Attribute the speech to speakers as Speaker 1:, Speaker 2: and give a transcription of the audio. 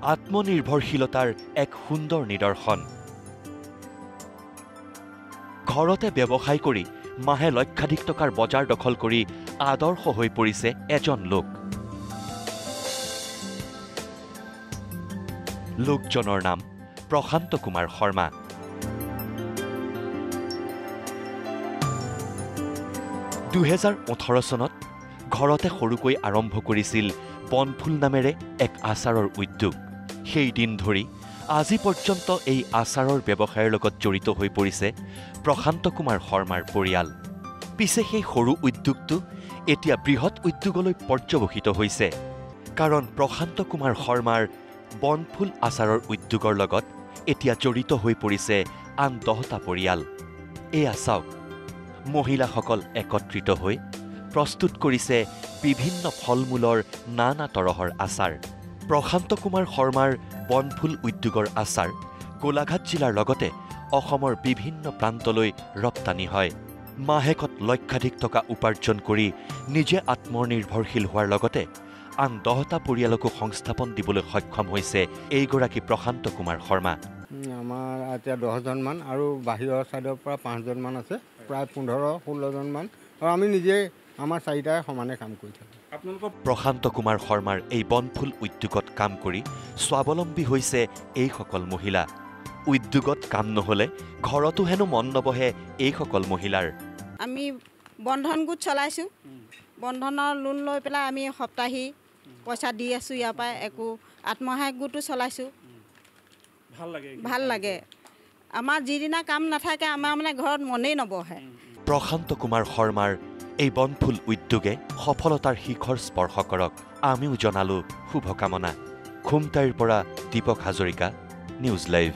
Speaker 1: আত্মনিৰ্ভৰশীলতাৰ এক সুন্দৰ নিদৰ্শন। ঘৰতে ব্যৱসায় কৰি মাহে লক্ষাধিক টকাৰ বজাৰ দখল কৰি আদৰ্শ হৈ পৰিছে এজন লোক। লোকজনৰ নাম প্ৰশান্ত কুমাৰ শৰ্মা। চনত ঘৰতে সৰুকৈ আৰম্ভ কৰিছিল বনফুল নামেৰে এক আচাৰৰ উদ্যোগ। সেই দিন ধৰি আজি পৰ্যন্ত এই আচাৰৰ ব্যৱসায়ৰ লগত জড়িত হৈ পৰিছে প্ৰশান্ত কুমাৰ শৰ্মাৰ পৰিয়াল। পিছে সেই সৰু উদ্যোগটো এতিয়া বৃহৎ উদ্যোগলৈ পৰ্যবসিত হৈছে, কাৰণ প্ৰশান্ত কুমাৰ শৰ্মাৰ বনফুল আচাৰৰ উদ্যোগৰ লগত এতিয়া জড়িত হৈ পৰিছে আন 10টা পৰিয়াল। এয়া চাওক, মহিলাসকল একত্ৰিত হৈ প্ৰস্তুত কৰিছে বিভিন্ন ফল-মূলৰ নানা তৰহৰ আচাৰ। প্ৰশান্ত কুমাৰ শৰ্মাৰ বনফুল উদ্যোগৰ আচাৰ গোলাঘাট জিলাৰ লগতে অসমৰ বিভিন্ন প্ৰান্তলৈ ৰপ্তানি হয়। মাহেকত লক্ষাধিক টকা উপাৰ্জন কৰি নিজে আত্মনিৰ্ভৰশীল হোৱাৰ লগতে আন 10টা পৰিয়ালকো সংস্থাপন দিবলৈ সক্ষম হৈছে এইগৰাকী প্ৰশান্ত কুমাৰ শৰ্মা।
Speaker 2: আমাৰ এতিয়া 10জনমান আৰু বাহিৰৰ ছাইডৰ পৰা 5জনমান আছে, প্ৰায় 15-16জনমান, আৰু আমি নিজে আমাৰ চাৰিটাই সমানে কাম কৰি থাকোঁ।
Speaker 1: প্ৰশান্ত কুমাৰ শৰ্মাৰ এই বনফুল উদ্যোগত কাম কৰি স্বাৱলম্বী হৈছে এইসকল মহিলা। উদ্যোগত কাম নহ'লে ঘৰতো হেনো মন নবহে এইসকল মহিলাৰ।
Speaker 3: আমি বন্ধন গোট চলাইছোঁ। বন্ধনৰ লোন লৈ পেলাই আমি সপ্তাহী পইচা দি আছোঁ ইয়াৰ পৰা। একো আত্মসহায়ক গোটো চলাইছোঁ। ভাল লাগে। আমাৰ যিদিনা কাম নাথাকে আমাৰ মানে ঘৰত মনেই নবহে।
Speaker 1: প্ৰশান্ত কুমাৰ শৰ্মাৰ এই বনফুল উদ্যোগে সফলতাৰ শিখৰ স্পৰ্শ কৰক, আমিও জনালোঁ শুভকামনা। খুমটাইৰ পৰা দীপক হাজৰিকা, নিউজ লাইভ।